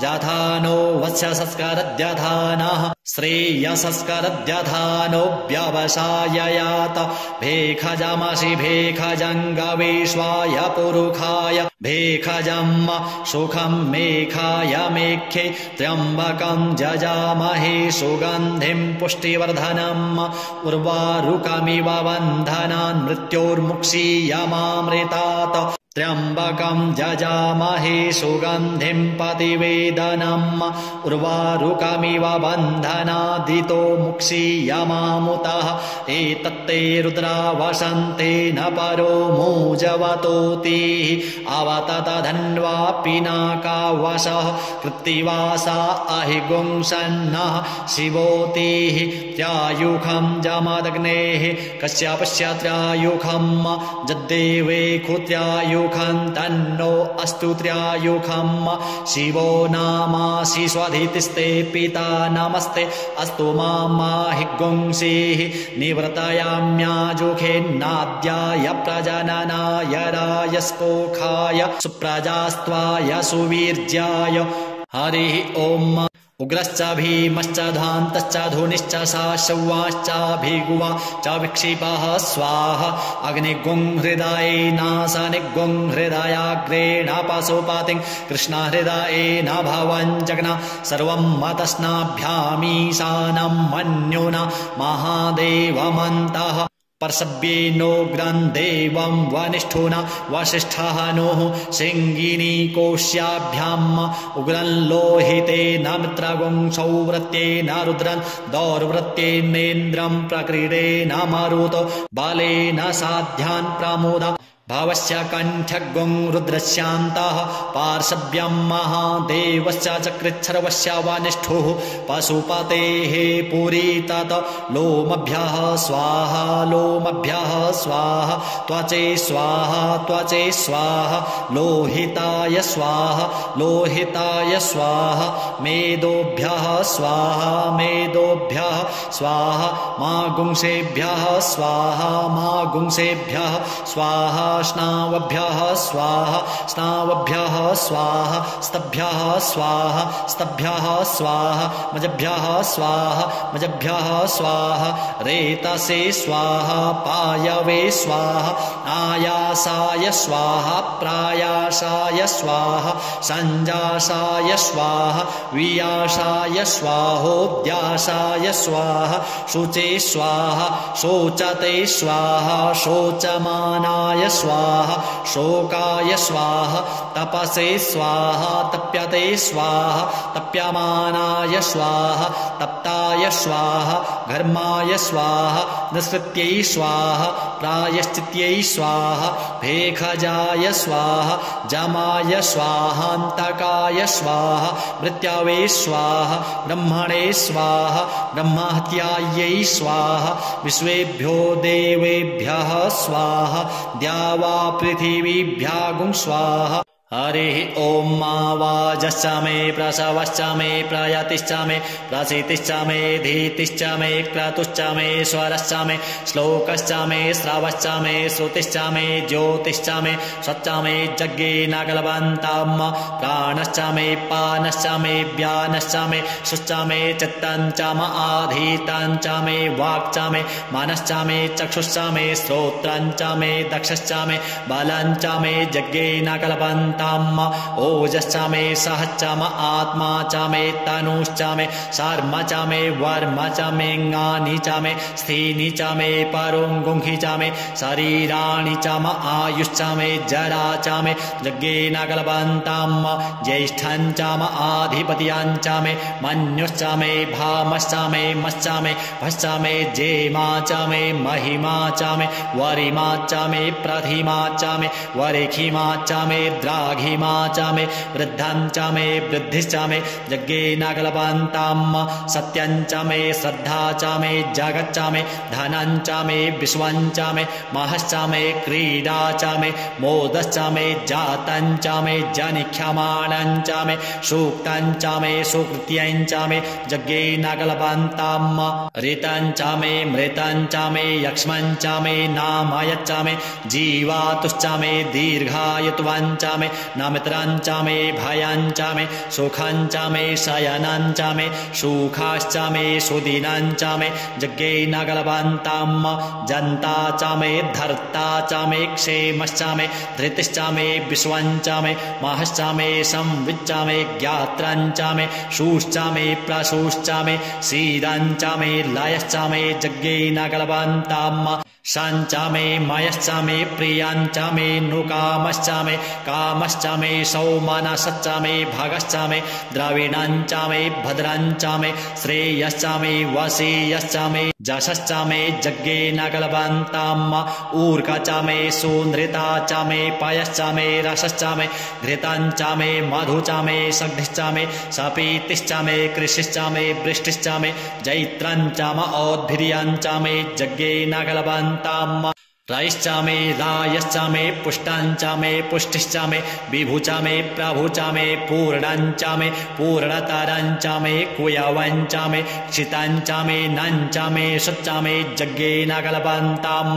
जथानो वत्स्यसस्करद्यधानः श्रेयसस्करद्यधानो व्यवसाययात भेखजमसि भेखजङ्गविश्वाय पुरुखाय भेखजम् सुखं मेखाय मेख्ये त्र्यम्बकं जजामहे सुगन्धिं पुष्टिवर्धनम् उर्वारुकमिव बन्धनान् मृत्योर्मुक्षीयमामृतात् त्र्यम्बकं जजामहे सुगन्धिं पतिवेदनम् उर्वारुकमिव बन्धनादितो मुक्षीयमामुतः एतत्ते रुद्रा वसन्तेन परो मूजवतोतिः अवतत धन्वा पिनाकावशः कृत्तिवासा अहिगुंसन्नः शिवोतिः त्र्यायुखं जमदग्नेः कश्यपस्य त्र्यायुखम् जद्देवे खुत्र्यायुखं तन्नो अस्तु त्र्यायुखम् शिवो नामासि स्वधितिस्ते पिता नमस्ते अस्तु माहि गुंसीः निवर्तयाम्याजुखेन्नाद्याय प्रजननाय रायस्पोखाय सुप्रजास्त्वाय सुवीर्याय हरिः ॐ उग्रश्च भीमश्च धान्तश्च धुनिश्च साशवाश्चाभिगुवा च विक्षिपः स्वाहा अग्निगुं हृदयेनासनिगुं हृदयाग्रेण पशुपतिं कृष्णहृदयेन भवञ्जग्ना सर्वं मतस्नाभ्यामीशानं मन्युना महादेवमन्तः पर्षव्येनोग्रं देवं वनिष्ठुना वसिष्ठः नोः सिंगिनी कोश्याभ्याम् उग्रं लोहितेन मित्रगुं सौव्रत्येन रुद्रं दौर्वृत्येनेन्द्रं प्रक्रीडेन मरुतो बलेन साध्यान् प्रमुदा भावस्य कण्ठग्वं रुद्रस्यान्तः पार्श्व्यं महादेवस्य चकृच्छर्वस्य वानिष्ठुः पशुपतेः पुरीतत लोमभ्यः स्वाहा लोमभ्यः स्वाहा त्वचे स्वाहा त्वचे स्वाहा लोहिताय स्वाहा लोहिताय स्वाहा मेदोभ्यः स्वाहा मेदोभ्यः स्वाहा मागुंसेभ्यः स्वाहा मागुंसेभ्यः स्वाहा स्नावभ्यः स्वाहा स्नावभ्यः स्वाहा स्तभ्यः स्वाहा स्तभ्यः स्वाहा मजभ्यः स्वाहा मजभ्यः स्वाहा रेतसे स्वाहा पायवे स्वाहा आयासाय स्वाहा प्रायासाय स्वाहा संजासाय स्वाहा वियासाय स्वाहोद्यासाय स्वाहा शुचे स्वाहा शोचते स्वाहा शोचमानाय स्वाहा शोकाय स्वाहा तपसे स्वाहा तप्यते स्वाहा तप्यमानाय स्वाहा तप्ताय स्वाहा घर्माय स्वाहा निस्कृत्यै स्वाहा प्रायश्चित्यै स्वाहा भेखजाय स्वाहा जमाय स्वाहान्तकाय स्वाहा मृत्यावे स्वाहा ब्रह्मणे स्वाहा ब्रह्महत्यायै स्वाहा विश्वेभ्यो देवेभ्यः स्वाहा द्यावा पृथिवीभ्यागुं स्वाहा हरिः ॐ वाजश्च मे प्रसवश्च मे प्रयतिश्च मे प्रसितिश्च मे धीतिश्च मे क्रतुश्च मे स्वरश्च मे श्लोकश्च मे श्रवश्च मे श्रुतिश्च मे ज्योतिश्च मे स्वच्च मे यज्ञेन कल्पन्तं प्राणश्च मे पानश्च मे व्यानश्च मे शुश्च मे चित्तं च म आधीतं च मे वाक् च मे मनश्च मे चक्षुश्च मे श्रोत्रं च मे दक्षश्च मे बलं च मे यज्ञेन कल्पन्तं ओजश्च मे सहश्च म आत्मा च मे तनुश्च मे शर्म च मे वर्म च मे ङानि च मे स्थीनि च मे परुङ्गुंहि च मे शरीराणि च म आयुश्च मे जरा च मे यज्ञेन कल्पन्तं ज्येष्ठं च म आधिपत्यं च मे मन्युश्च मे भामश्च मे मश्च मे भश्च मे जेमा च मे महिमा च मे वरिमा च मे प्रथिमा च मे वरिखिमा च मे द्राघिमा च मे वृद्धं च मे वृद्धिश्च मे यज्ञेन कल्पन्तं सत्यं च मे श्रद्धा च मे जगच्च मे धनं च मे विश्वं च मे महश्च मे क्रीडा च मे मोदश्च मे जातं च मे जनिख्यमाणं च मे सूक्तं च मे सुकृत्यं च मे यज्ञेन कल्पन्तं ऋतं च मे मृतं च मे यक्ष्मं च मे नामयच्च मे जीवातुश्च मे दीर्घायुत्वं च मे नमित्रं च मे भयं च मे सुखं च मे शयनं च मे सुखाश्च मे सुदिनं च मे यज्ञेन कल्पन्तं जन्ता च मे धर्ता च मे क्षेमश्च मे धृतिश्च मे विश्वं च मे महश्च मे संविच्च मे ज्ञात्रं च मे शूश्च मे प्रशूश्च मे सीदं च मे लयश्च मे यज्ञेन कल्पन्तं शञ्च मे मयश्च मे प्रियञ्च मे नुकामश्च मे कामश्च मे सौमनसश्च मे भगश्च मे द्रविणञ्च मे भद्रञ्च मे श्रेयश्च मे वसीयश्च मे जशश्च मे यज्ञेन कल्पन्तं ऊर्क च मे सुनृता च मे पयश्च मे रसश्च मे घृतं च मे मधु च मे सग्धिश्च मे सपीतिश्च मे कृषिश्च मे वृष्टिश्च मे जैत्रं च म औद्भिर्यं च मे यज्ञेन कल्पन्तं रयश्च मे रायश्च मे पुष्टं च मे पुष्टिश्च मे विभु च मे प्रभु च मे पूर्णं च मे पूर्णतरं च मे कुयवं च मे क्षितं च मे नं च मे शुच्च मे यज्ञेन कल्पन्तं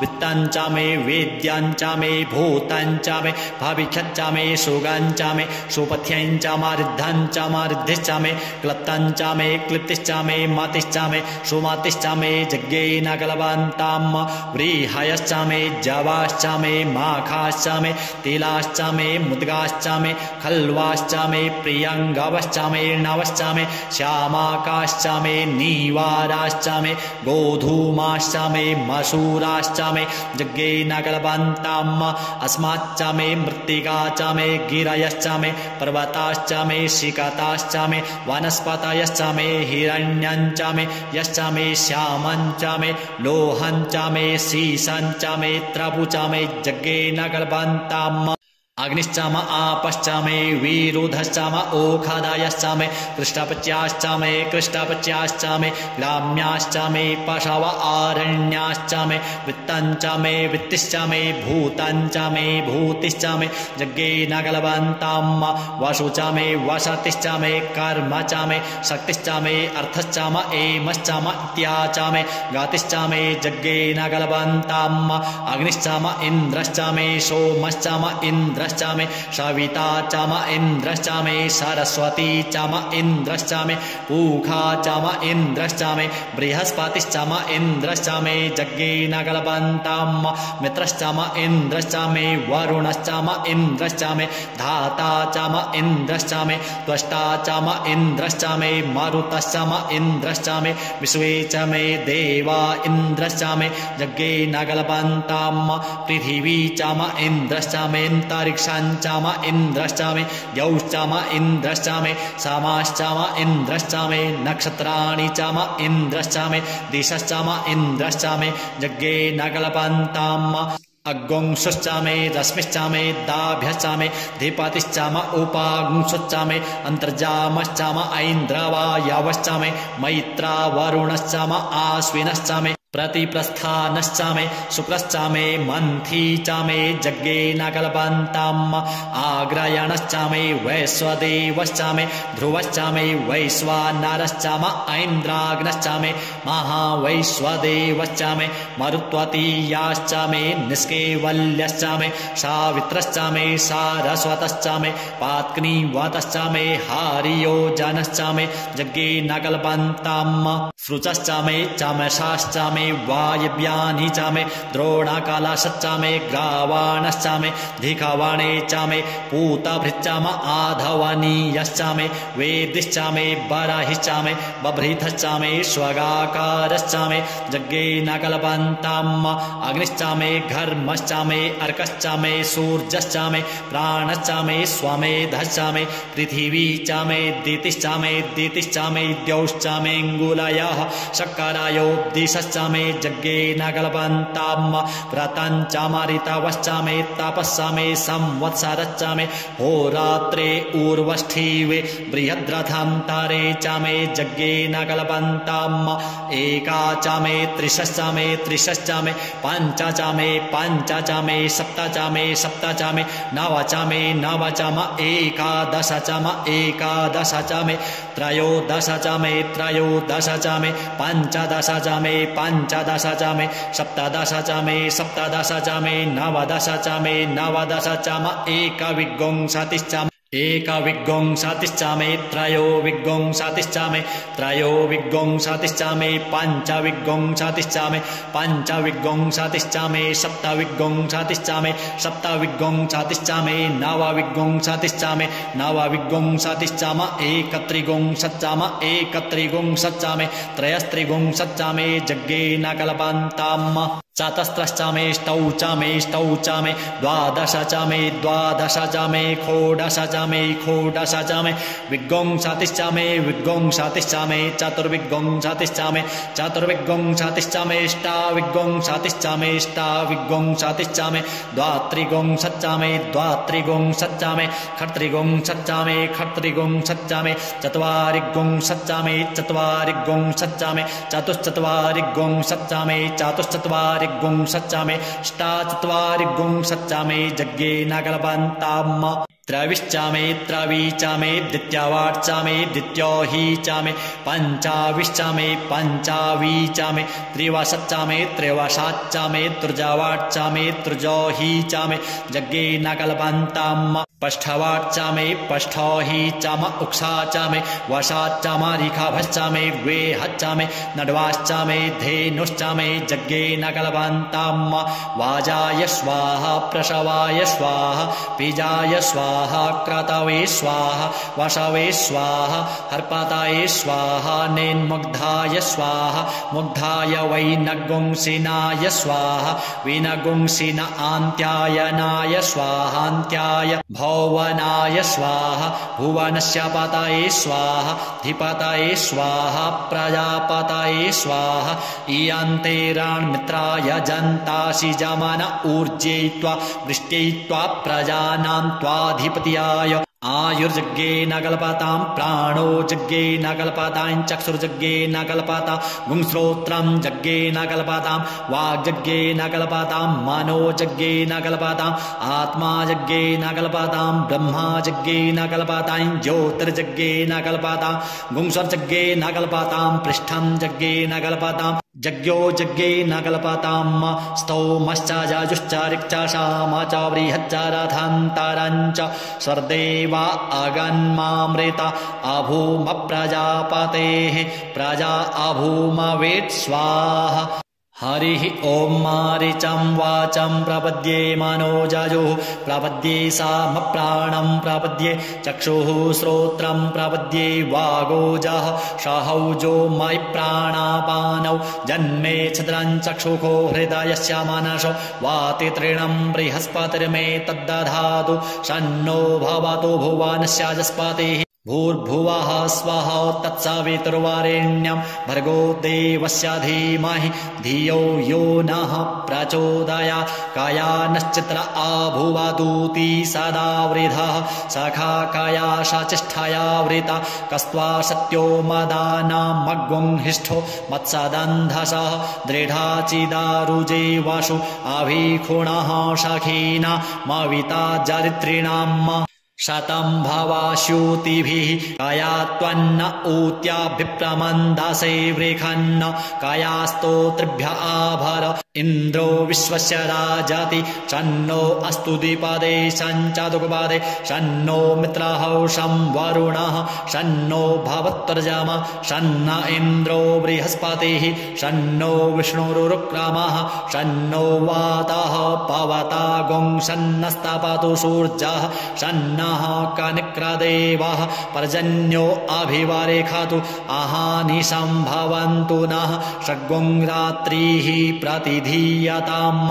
वित्तं च मे वेद्यं च मे भूतं च मे भविष्यच्च मे सुगं च मे सुपथ्यं च मर्धं च मर्धिश्च मे क्लप्तं च मे क्लिप्तिश्च मे मतिश्च मे सुमतिश्च मे यज्ञेन कल्पन्तं व्रीहय मे जवाश्च मे माखाश्च मे तिलाश्च मे मुद्गाश्च मे खल्वाश्च मे प्रियंगवश्च मे नवश्च मे श्यामाकाश्च मे नीवाराश्च मे गोधूमाश्च मे मसूराश्च मे यज्ञेन कल्पन्तं अस्माच्च मे मृत्तिका च मे गिरयश्च मे पर्वताश्च मे शिखताश्च मे वनस्पतयश्च मे हिरण्यं च मे यश्च मे श्यामं च मे लोहं च मे शीशं मे त्रपुचामे यज्ञेन कल्पन्ताम् अग्निश्चाम आपश्चामे विरुधश्चाम ओखादायश्चामे कृष्णपच्याश्चामे कृष्णपच्याश्चामे ग्राम्याश्चामे पशव आरण्याश्चामे वित्तञ्चामे वित्तिश्चामे भूतञ्चामे भूतिश्चामे यज्ञेन कल्पन्ताम् वशुचामे वसतिश्चामे कर्मचामे शक्तिश्चामे अर्थश्चाम एमश्चाम इत्याचामे गातिश्चामे यज्ञेन कल्पन्ताम् अग्निश्चाम इन्द्रश्चामे सोमश्चाम इन्द्र चामे सविता चाम इन्द्रश्चामे सरस्वती चाम इन्द्रश्चामे पूखा चाम इन्द्रश्चामे बृहस्पतिश्चाम इन्द्रश्चामे यज्ञेन कल्पन्ताम् मित्रश्चाम इन्द्रश्चामे वरुणश्चाम इन्द्रश्चामे धाता चाम इन्द्रश्चामे त्वष्टा चाम इन्द्रश्चामे मरुतश्चाम इन्द्रश्चामे विश्वे च मे देवा इन्द्रश्चामे यज्ञेन कल्पन्ताम् पृथिवी चाम इन्द्रश्चामे क्षांचाम इन्द्रश्चामे द्यौश्चाम इन्द्रश्चामे सामाश्चाम इन्द्रश्चामे नक्षत्राणि चाम इन्द्रश्चामे दिशश्चाम इन्द्रश्चामे यज्ञेन कल्पन्ताम् अग्गुंसुश्चामे रश्मिश्चामे दाभ्यश्चामे धीपतिश्चाम उपागुंसुश्चामे अन्तर्जामश्चाम ऐन्द्रवायवश्चामे मैत्रा वरुणश्चाम आश्विनश्चामे प्रतिप्रस्थानश्चामे शुक्रश्चामे मन्थी चामे यज्ञेन कल्पन्ताम् आग्रयणश्चामे वैश्वदेवश्चामे ध्रुवश्चामे वैश्वानरश्चाम ऐन्द्राग्नश्चामे महावैश्वदेवश्चामे मरुत्वतीयाश्चामे निष्केवल्यश्चामे सावित्रश्चामे सारस्वतश्चामे पात्नीवतश्चामे हारियोजनश्चामे यज्ञेन कल्पन्ताम् सृचश्चामे चमसाश्चामे वायव्यानि चामे द्रोणकलशश्चामे ग्रावाणश्चामे धिखवाणे चामे पूतभृच्चाम आधवनीयश्चामे वेदिश्चामे बराहिश्चामे बभृथश्चामे स्वगाकारश्चामे यज्ञेन कल्पन्ताम् अग्निश्चामे घर्मश्चामे अर्कश्चामे सूर्यश्चामे प्राणश्चामे स्वमेधश्चामे पृथिवी चामे दितिश्चामे द्यौश्चामेऽङ्गुलयः शक्करायो दिशश्चामे यज्ञेन कल्पन्ताम् व्रतञ्चामरितवश्चामे तपस्सामे संवत्सरश्चामे होरात्रे ऊर्वष्ठीवे बृहद्रथान्तरे चामे यज्ञेन कल्पन्ताम् एका चामे त्रिशश्चामे पञ्चचामे सप्तचामे नव चाम एकादश चामे त्रयोदश चामे पंचदश चामे सप्तदश चामे नवदश चाम एकविंशतिश्चामे त्रयोविंशतिश्चामे पंचविंशतिश्चामे सप्तविंशतिश्चामे नवविंशतिश्चाम एकत्रिंशच्चामे त्रयस्त्रिंशच्चामे यज्ञेन कल्पन्ताम् चतस्रश्चामे द्वादशचामे षोडशचामे विंशतिश्चामे चतुर्विंशतिश्चामे अष्टाविंशतिश्चामे द्वात्रिंशच्चामे खत्रिंशच्चामे चत्वारिंशच्चामे चतुश्चत्वारिंशच्चामे अष्टाचत्वारिंशच्चामे यज्ञेन कल्पन्ताम् त्रविश्चामे द्वितीयोहीचामे पंचाविश्चामे त्रिवशच्चामे तृजोहीचामे यज्ञेन कल्पन्ताम् पष्ठवाच्चामे उक्षाचामे वशाच्चामारिखाभश्चामे वेहच्चामे नड्वाश्चामे धेनुश्चामे यज्ञेन कल्पन्ताम् वाजाय स्वाहा प्रसवाय स्वाहा बीजाय स्वाहा स्वाहा क्रतवे स्वाहा वशवे स्वाहा हर्पताय स्वाहा नेन्मुग्धाय स्वाहा मुग्धाय वैनगुंसिनाय स्वाहा विनगुंसिन आन्त्यायनाय स्वाहान्त्याय भौवनाय स्वाहा भुवनस्य पतये स्वाहा धिपतये स्वाहा प्रजापतये स्वाहा इयन्तेरान्मित्राय जन्तासि जमन ऊर्जयित्वा वृष्ट्ययित्वा प्रजानां त्वाधिपत्याय आयुर्जज्ञेन कल्पतां प्राणो जज्ञेन कल्पतां चक्षुर्जज्ञेन कल्पतां गुंश्रोत्रं जज्ञेन कल्पतां वाग्जज्ञेन कल्पतां मनो जज्ञेन कल्पतां आत्मा जज्ञेन कल्पतां ब्रह्मा जज्ञेन कल्पतां ज्योतिर्जज्ञेन कल्पतां गुंसर्जज्ञेन कल्पतां पृष्ठं जज्ञेन कल्पतां जज्ञो जज्ञेन कल्पतां स्तौमश्च जाजुश्च ऋक्चाशाम च बृहच्च रथान्तरञ्च स्वर्देवा अगन्मामृत अभूम प्रजापतेः प्रजा अभूम वेट् स्वाहा हरिः ॐ मारीचं वाचं प्रपद्ये मनोजजुः प्रपद्ये सामप्राणं प्रपद्ये चक्षुः श्रोत्रं प्रपद्ये वागोजः सहौजो मयि प्राणापानौ जन्मे छिद्रं चक्षुषो हृदयस्य मनसो वाति तृणं बृहस्पतिर्मे तद्दधातु शन्नो भवतु भुवनस्य जस्पतिः भूर्भुवः स्वः तत्सवितुर्वरेण्यं भर्गो देवस्य धीमहि धियो यो नः प्रचोदयात् कयानश्चित्र अभुवदूती सदा वृधः सखा कया सचिष्ठया वृता कस्त्वा सत्यो मदानामग्गुंहिष्ठो मत्सदन्धसः दृढाचिदारुजे वसु अभिखुणः सखीना मविता जरित्रिणाम् शतं भवाश्यूतिभिः कया त्वन्न ऊत्याभिप्रमन्दसे वृखन्न कया स्तोत्रिभ्य आभर इन्द्रो विश्वस्य राजति शन्नो अस्तु द्विपदे शञ्चतुर्पदे शन्नो मित्रः शं वरुणः शन्नो भवत्वर्जमा शन्न इन्द्रो बृहस्पतिः शन्नो विष्णुरुक्रमः शन्नो वातः पवतागुं शन्नस्तपतु सूर्यः शन्न कनिक्रदेवः पर्जन्यो अभिवरेखतु अहानि सम्भवन्तु नः षड्गुं रात्रिः प्रतिधीयताम्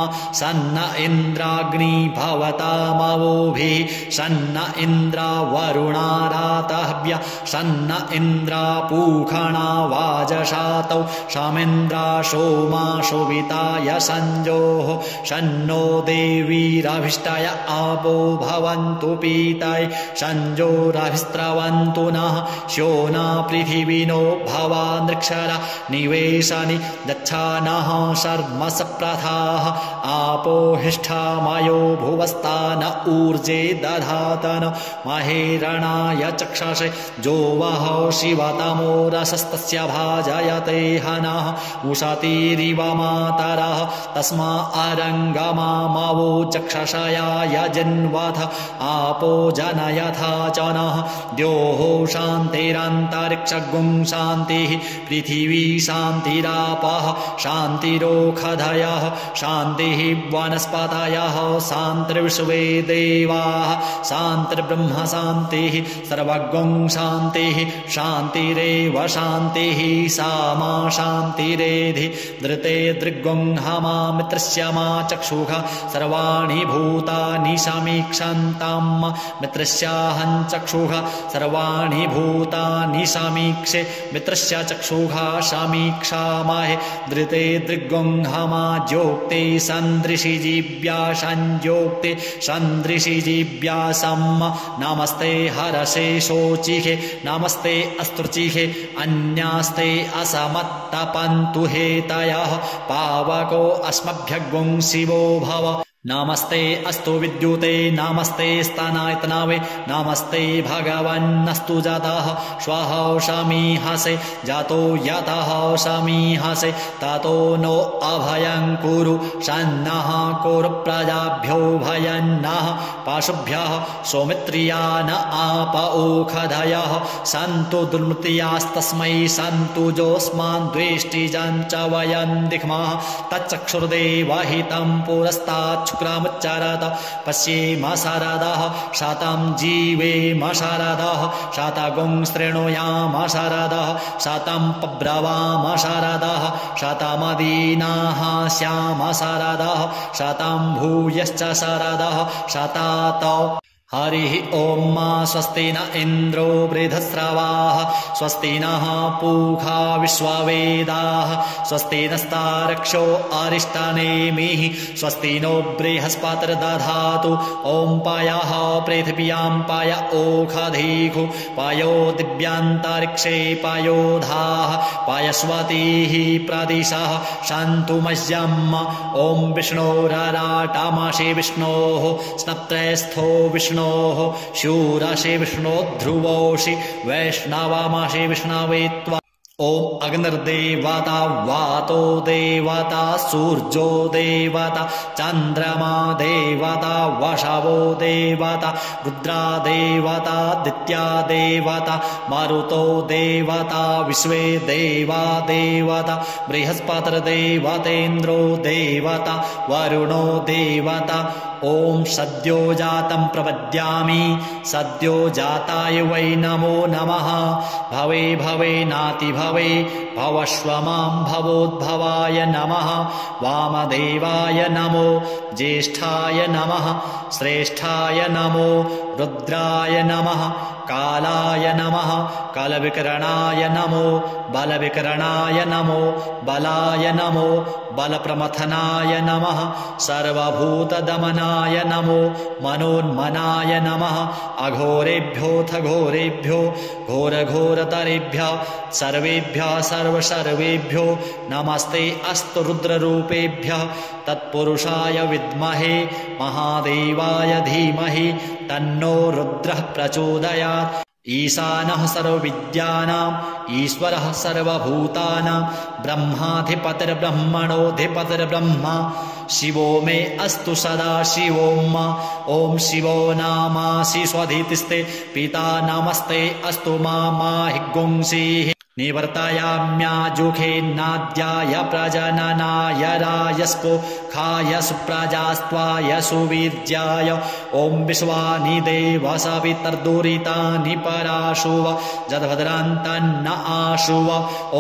सन्न इन्द्राग्नि भवतामवोभिः सन्न इन्द्रा वरुणारातहव्य सन्न इन्द्रा पूखणा वाजशातौ शमिन्द्रा सोमा शोभिताय संजोः शन्नो देवीरभिष्टय आपो भवन्तु पीता संजोरभिस्त्रवन्तु नः श्योना पृथिवीनो भवानृक्षरा निवेशनि दच्छानः शर्मसप्रथाः आपो हिष्ठामयो भुवस्तान ऊर्जे दधातन महेरणाय चक्षसे जो वः शिवतमो रसस्तस्य भाजयते हनः उशतीरिव मातरः तस्मा अरङ्गमामवो चक्षसयाय जन्वथ आपो जनयथा च नः द्योः शान्तिरन्तरिक्षगुं शान्तिः पृथिवी शान्तिरापः शान्तिरोषधयः शान्तिः वनस्पतयः शान्तिर्विश्वे देवाः शान्तिर्ब्रह्म शान्तिः सर्वगुं शान्तिः शान्तिरेव शान्तिः सामा शान्तिरेधि धृते दृग्गुं हमा मित्रस्य मा चक्षुः सर्वाणि भूतानि समीक्षन्ताम् मित्रस्याहं चक्षुः सर्वाणि भूतानि समीक्षे मित्रस्य चक्षुः समीक्षामहे धृते दृग्गुं हमा ज्योक्ते सन्दृशि जीव्या संज्योक्ते सन्दृशि जीव्या सम्म नमस्ते हरसे शोचिहे नमस्ते अस्तुचिहे अन्यास्ते असमत्तपन्तु हेतयः पावको अस्मभ्यगुं शिवो भव नमस्ते अस्तु विद्युते नमस्ते स्तनायतनावे नमस्ते भगवन्नस्तु जातः श्वः शमीहसे जातो यतः शमीहसे ततो नो अभयं कुरु शन्नः कुरु प्रजाभ्यो भयन्नः पशुभ्यः सौमित्रियान आप ओखधयः सन्तु दुर्मृत्यास्तस्मै सन्तु जोस्मान् द्वेष्टिजं च वयं दिक्मः तच्चक्षुर्देवहितं पुरस्ताच्छ शुक्रामुच्चारात पश्येमाशारादाः शातां जीवेमाशारादाः शातागुं शृणुयामाशारादाः शातां पब्रवामाशारादाः शातामदीनाः स्यामाशारादाः शातां भूयश्च शारादाः शातात हरिः ॐ स्वस्ति न इन्द्रो वृधस्रवाः स्वस्ति नः पूषा विश्ववेदाः स्वस्ति नस्तार्क्ष्यो अरिष्टनेमिः स्वस्ति नो बृहस्पतिर्दधातु ॐ पायः पृथिव्यां पाय ओषधीषु पायो दिव्यान्तरिक्षे पायोधाः पायस्वतीः प्रदिशः शान्तु मह्यम् ॐ विष्णोरराटमाशे विष्णोः स्नप्त्रयस्थो विष्णोः शूराशे विष्णो ध्रुवोषि वैष्णवामाशे विष्णवे त्वा ॐ अग्निर्देवता वातो देवता सूर्यो देवता चन्द्रमा देवता वशवो देवता रुद्रा देवता दित्या देवता मारुतो देवता विश्वे देवा देवता बृहस्पतिर्देवतेन्द्रो देवता वरुणो देवता ॐ सद्यो जातं प्रपद्यामि सद्यो जाताय वै नमो नमः भवे भवे नाति भवे भवश्व मां भवोद्भवाय नमः वामदेवाय नमो ज्येष्ठाय नमः श्रेष्ठाय नमो रुद्राय नमः कालाय नमः कालविकरणाय नमो बलविकरणाय नमो बलाय नमो बलप्रमथनाय नमः सर्वभूतदमनाय नमो मनोन्मनाय नमः अघोरेभ्योऽथ घोरेभ्यो घोरघोरतरेभ्यः सर्वेभ्यः सर्वसर्वेभ्यो नमस्ते अस्तु रुद्ररूपेभ्यः तत्पुरुषाय विद्महे महादेवाय धीमहि तन्नो रुद्रः प्रचोदयात् ईशानः सर्वविद्यानाम् ईश्वरः सर्वभूतानां ब्रह्माधिपतिर्ब्रह्मणोऽधिपतिर्ब्रह्मा शिवो मे अस्तु सदा शिवो ॐ शिवो नामासि स्वधितिस्ते पिता नमस्ते अस्तु माहि गुंसीः निवर्तयाम्याजुखेन्नाद्याय प्रजननाय रायस्पो खाय सुप्रजास्त्वाय सुवीर्याय ॐ विश्वानि देव सवितर्दुरितानि पराशुव जदभद्रान्तन्न आशुव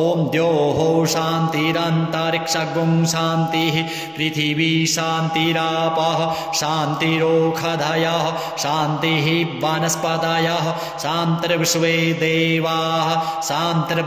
ॐ द्योः शान्तिरन्तरिक्षगुं शान्तिः पृथिवी शान्तिरापः शान्तिरोषधयः शान्तिः वनस्पतयः शान्तिर्विश्वे देवाः शान्तिर्ब्रह्म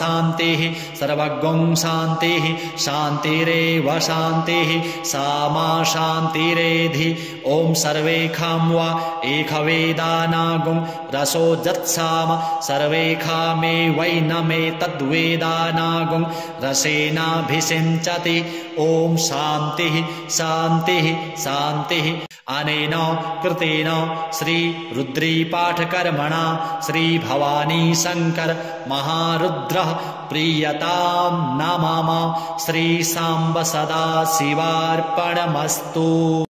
शान्तिः सर्वगुं शान्तिः शान्तिरेव शान्तिः सामा शान्तिरेधि ॐ सर्वेखां वा एकवेदानागुं रसो जत्साम सर्वेखामे वैनमे तद्वेदानागुं रसेनाभिषिञ्चति ॐ शान्तिः शान्तिः शान्तिः अनेन कृतेन श्री रुद्रीपाठकर्मणा श्री भवानी शंकर महारुद्रः प्रीयतां न मम श्री सांब सदा शिवार्पणमस्तु।